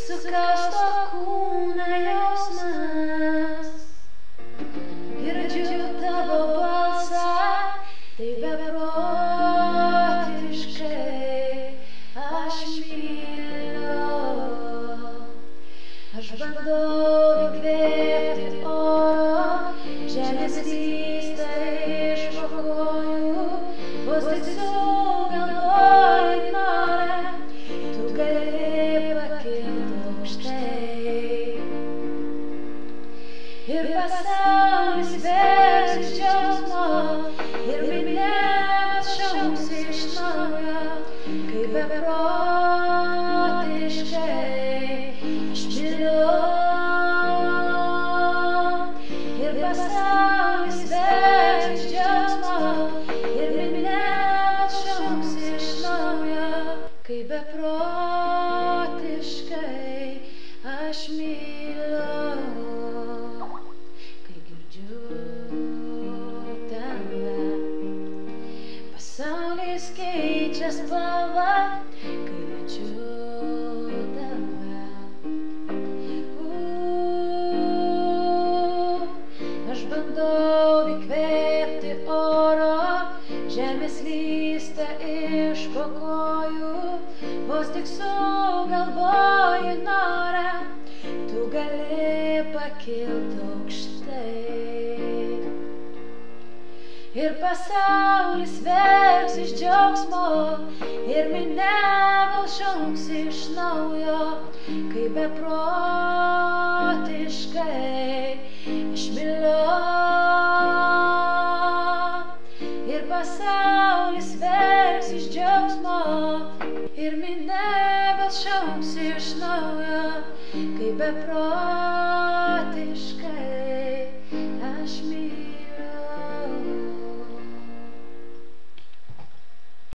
Sukausto kūną jausmas, girdžiu tavo balsą, tai beprotiškai aš myliu. Aš bandau įkvėpti oro, žemė slysta iš po kojų, vos tik sugalvoji norą, tu gali pakilti aukštai. Ir pasaulis vers iš džiaugsmo, ir minia šauks iš naujo, kaip beprotiškai aš myliu. Ir pasaulis vers iš džiaugsmo, ir minia šauks iš naujo, kaip beprotiškai aš myliu. Kai girdžiu tave, pasaulis keičia spalvą, kai liečiu tave. Aš bandau įkvėpti oro, žemė slysta iš po kojų, vos tik sugalvoji norą, tu gali pakilti aukštai. Ir pasaulis vers iš džiaugsmo, ir minia vėl šauks iš naujo, kaip beprotiškai aš myliu. Ir pasaulis vers iš džiaugsmo, ir minia vėl šauks iš naujo, kaip beprotiškai aš myliu.